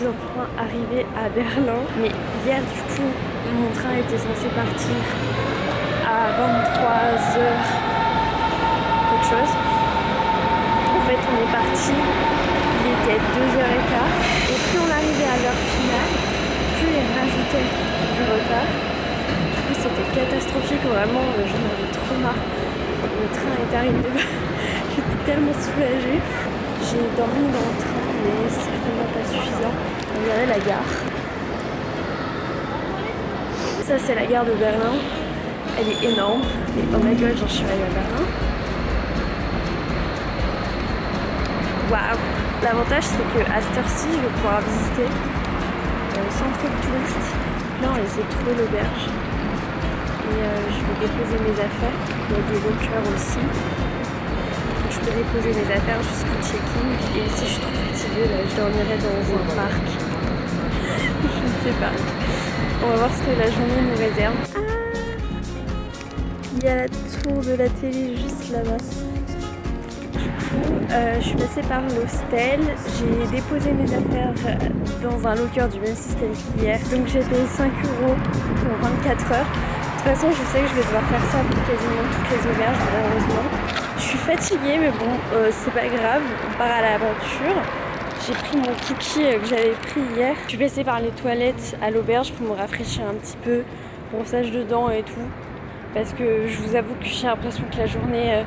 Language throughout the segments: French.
suis enfin arrivée à Berlin. Mais hier du coup, mon train était censé partir à 23h quelque chose. En fait on est parti, il était 2h15 et plus on arrivait à l'heure finale, plus il rajoutait du retard. Du coup c'était catastrophique, vraiment j'en avais trop marre. Le train est arrivé, j'étais tellement soulagée. J'ai dormi dans le train mais certainement pas suffisant. Regardez la gare. Ça c'est la gare de Berlin. Elle est énorme. Mais oh my god, genre je suis arrivée à Berlin. Waouh! L'avantage c'est qu'à cette heure-ci je vais pouvoir visiter sans trop de touristes. Là on essaie de trouver l'auberge. Et je vais déposer mes affaires. Il y a des lockers aussi. Je peux déposer mes affaires jusqu'au check-in. Et si je suis trop fatiguée, là, je dormirai dans un parc. Je ne sais pas. On va voir ce que la journée nous réserve. Ah, il y a la tour de la télé juste là-bas. Du coup, je suis passée par l'hostel. J'ai déposé mes affaires dans un locker du même système qu'hier. Donc j'ai payé 5 € pour 24 heures. De toute façon, je sais que je vais devoir faire ça pour quasiment toutes les auberges, malheureusement. Je suis fatiguée, mais bon, c'est pas grave. On part à l'aventure. J'ai pris mon cookie que j'avais pris hier. Je suis passée par les toilettes à l'auberge pour me rafraîchir un petit peu, brossage de dents et tout. Parce que je vous avoue que j'ai l'impression que la journée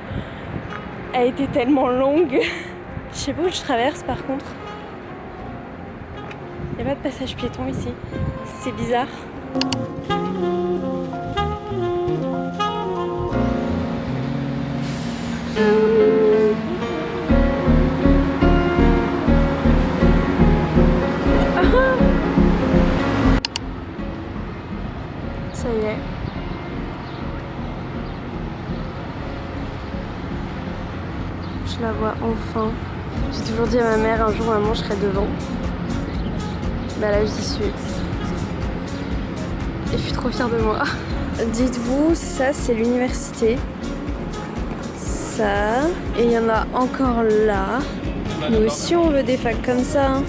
a été tellement longue. Je sais pas où je traverse par contre. Il n'y a pas de passage piéton ici. C'est bizarre. Ça y est. Je la vois enfin. J'ai toujours dit à ma mère un jour maman je serai devant. Bah là j'y suis. Et je suis trop fière de moi. Dites-vous, ça c'est l'université. Ça. Et il y en a encore là. Nous aussi on veut des facs comme ça. Hein.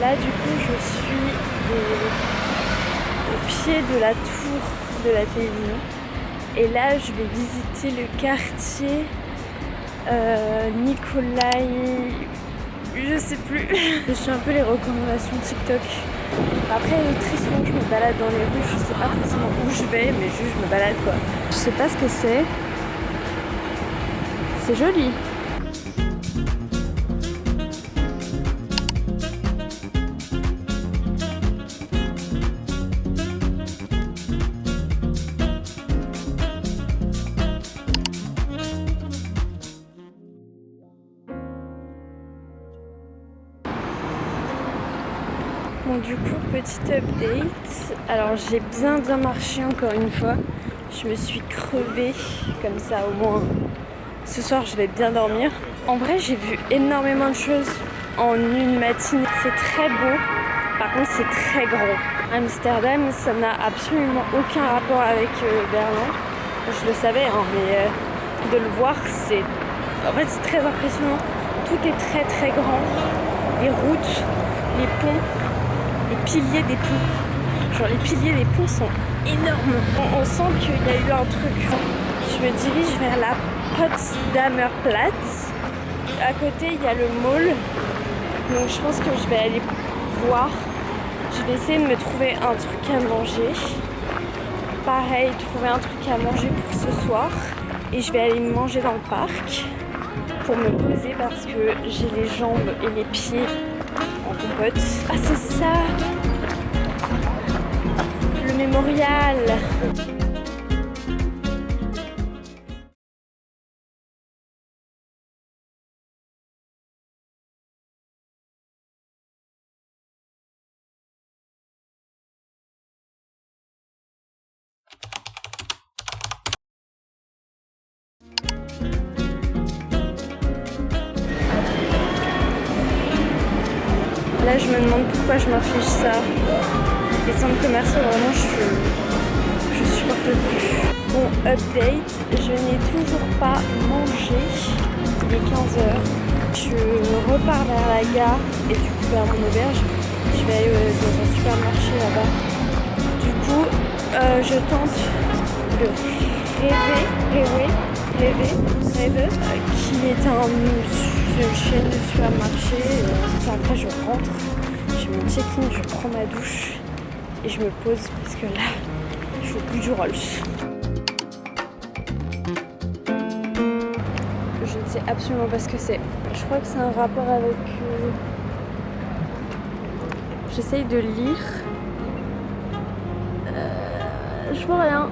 Là du coup je suis au pied de la tour de la télévision et là je vais visiter le quartier Nikolai, je sais plus. Je suis un peu les recommandations TikTok. Après très souvent je me balade dans les rues, je sais pas forcément où je vais mais juste je me balade quoi. Je sais pas ce que c'est. C'est joli. Bon du coup petit update, alors j'ai bien marché encore une fois, je me suis crevée comme ça au moins ce soir je vais bien dormir. En vrai j'ai vu énormément de choses en une matinée, c'est très beau, par contre c'est très grand. Amsterdam ça n'a absolument aucun rapport avec Berlin, je le savais hein, mais de le voir c'est en fait c'est très impressionnant, tout est très grand, les routes, les ponts. Les piliers des ponts. Genre les piliers des ponts sont énormes. On sent qu'il y a eu un truc. Je me dirige vers la Potsdamer Platz. À côté il y a le mall. Donc je pense que je vais aller voir. Je vais essayer de me trouver un truc à manger. Pareil, trouver un truc à manger pour ce soir. Et je vais aller manger dans le parc pour me poser parce que j'ai les jambes et les pieds en compote. Ah c'est ça, le mémorial. Là je me demande pourquoi je m'inflige ça. Les centres commerciaux vraiment je supporte plus. Bon update, je n'ai toujours pas mangé. manger. Il est 15h. Je repars vers la gare et du coup vers mon auberge. Je vais aller dans un supermarché là-bas. Du coup, je tente de rêver, qui est une chaîne de supermarché. Après, je rentre, je me check-in, je prends ma douche et je me pose parce que là, je suis au bout du Rolls. Je ne sais absolument pas ce que c'est. Je crois que c'est un rapport avec... J'essaye de lire. Je vois rien.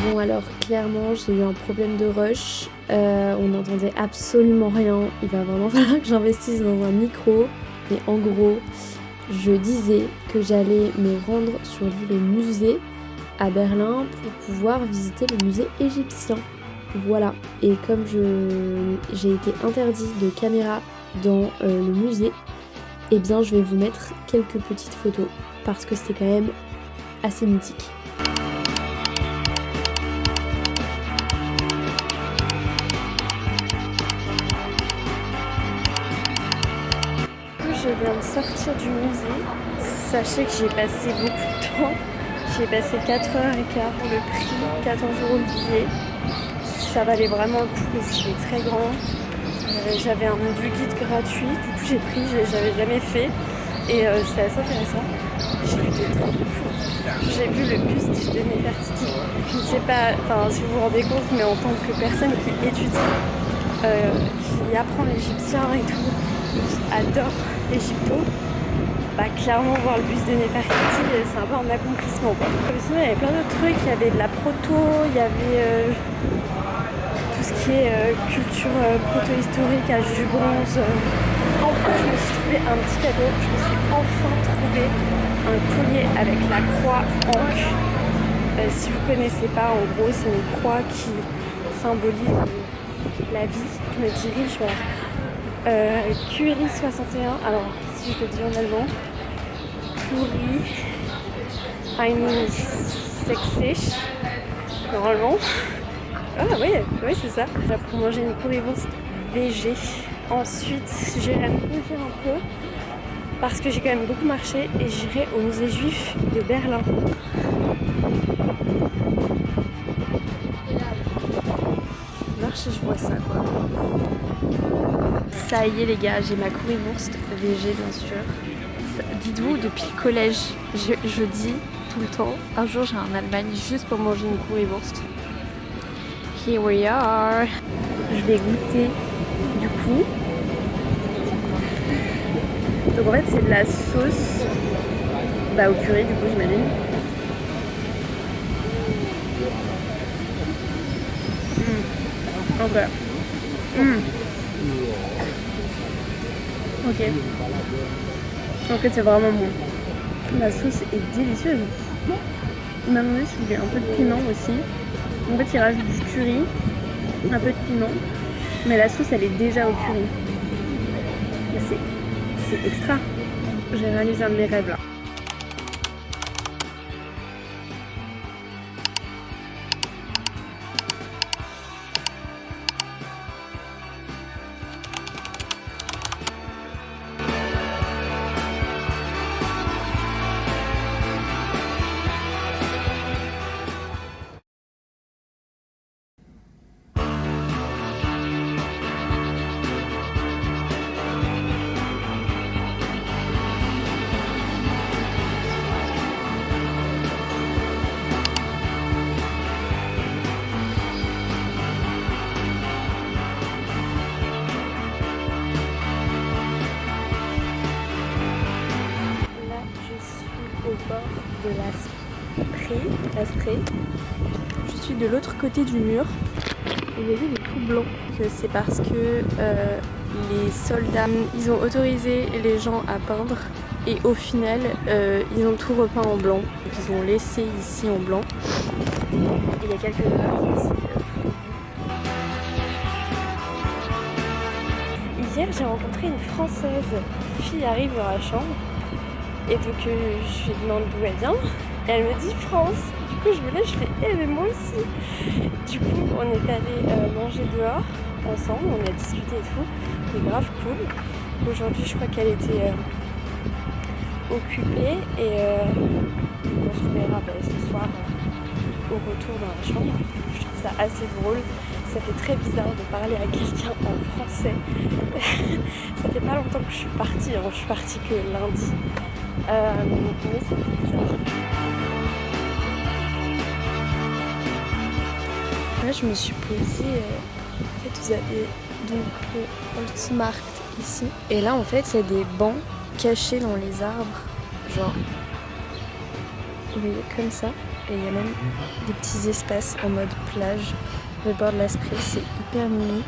Bon alors clairement j'ai eu un problème de rush, on n'entendait absolument rien, il va vraiment falloir que j'investisse dans un micro, mais en gros je disais que j'allais me rendre sur l'île musée à Berlin pour pouvoir visiter le musée égyptien, voilà, et comme j'ai été interdit de caméra dans le musée, eh bien je vais vous mettre quelques petites photos parce que c'était quand même assez mythique. Je viens de sortir du musée. Sachez que j'ai passé beaucoup de temps. J'ai passé 4h15 pour le prix, 14 € le billet. Ça valait vraiment le coup parce qu'il est très grand. J'avais un audio guide gratuit, du coup j'ai pris, j'avais jamais fait. Et c'est assez intéressant. J'ai vu des trucs de fou. J'ai vu le buste de Néfertiti. Je ne sais pas si vous vous rendez compte, mais en tant que personne qui étudie, qui apprend l'égyptien et tout, qui adore l'Égypto, bah clairement voir le buste de Néfertiti c'est un peu un accomplissement quoi. Sinon il y avait plein d'autres trucs, il y avait de la proto, il y avait tout ce qui est culture proto-historique, âge du bronze. En plus je me suis trouvé un petit cadeau, je me suis enfin trouvé un collier avec la croix ankh. Si vous connaissez pas, en gros c'est une croix qui symbolise la vie. Je me dirige vers Curie 61, alors si je le dis en allemand, Curie 61, normalement. Ah oui c'est ça. Là pour manger une currywurst VG. Ensuite j'irai me poser un peu parce que j'ai quand même beaucoup marché et j'irai au musée juif de Berlin. Je marche et je vois ça quoi. Ça y est les gars, j'ai ma currywurst VG bien sûr. Dites-vous, depuis le collège, je dis tout le temps, un jour j'ai en Allemagne juste pour manger une currywurst. Here we are. Je vais goûter du coup. Donc en fait c'est de la sauce au curry du coup j'imagine. Ok. Ok, c'est vraiment bon. La sauce est délicieuse. Il m'a demandé si je voulais un peu de piment aussi. En fait, il rajoute du curry, un peu de piment, mais la sauce elle est déjà au curry. C'est extra. J'ai réalisé un de mes rêves là. De la Spree. Je suis de l'autre côté du mur et j'ai vu il est tout blanc. C'est parce que les soldats ils ont autorisé les gens à peindre et au final ils ont tout repeint en blanc. Ils ont laissé ici en blanc Et il y a quelques heures aussi. Hier, j'ai rencontré une Française. Une fille arrive dans la chambre et donc je lui demande d'où elle vient. Et elle me dit France. Du coup, je me lève, je fais mais moi aussi. Du coup, on est allé manger dehors ensemble, on a discuté et tout. C'est grave cool. Aujourd'hui, je crois qu'elle était occupée et on se reverra ce soir au retour dans la chambre. Je trouve ça assez drôle. Ça fait très bizarre de parler à quelqu'un en français. Ça fait pas longtemps que je suis partie, hein. Je suis partie que lundi. Mais ça fait bizarre. Là, je me suis posée. En fait, vous avez donc le Smart ici. Et là, en fait, il y a des bancs cachés dans les arbres. Genre, vous voyez, comme ça. Et il y a même des petits espaces en mode plage. Le bord de l'Esprit, c'est hyper mini.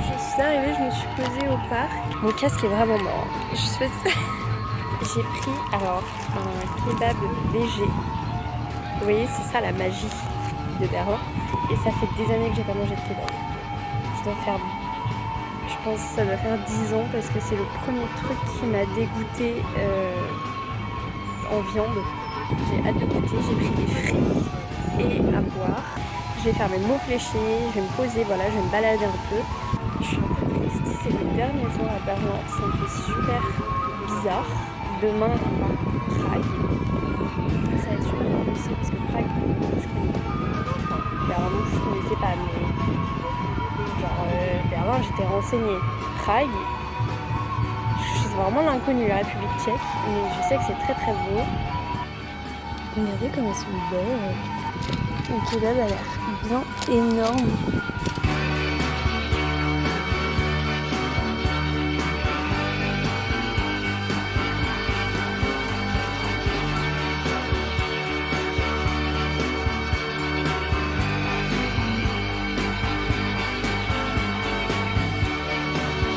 Je suis arrivée, je me suis posée au parc. Mon casque est vraiment mort. J'ai pris alors un kebab végé. Vous voyez, c'est ça la magie de Berlin. Et ça fait des années que j'ai pas mangé de kebab. Ça doit faire, je pense que ça doit faire 10 ans parce que c'est le premier truc qui m'a dégoûté en viande. J'ai hâte de goûter, j'ai pris des frites et à boire. Je vais faire mes mots fléchés, je vais me poser, voilà, je vais me balader un peu. Je suis un peu triste, c'est le dernier jour à Berlin, ça me fait super bizarre. Demain, on va à Prague. Ça va être super cool aussi parce que Prague, je connais. Enfin, Berlin, je ne connaissais pas, mais genre Berlin, j'étais renseignée. Prague, c'est vraiment l'inconnu, la République tchèque, mais je sais que c'est très très beau. Regardez comme elles sont belles. Le kebab a l'air bien énorme.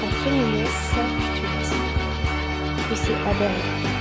À quel moment ça, tu te dis que c'est à Berlin?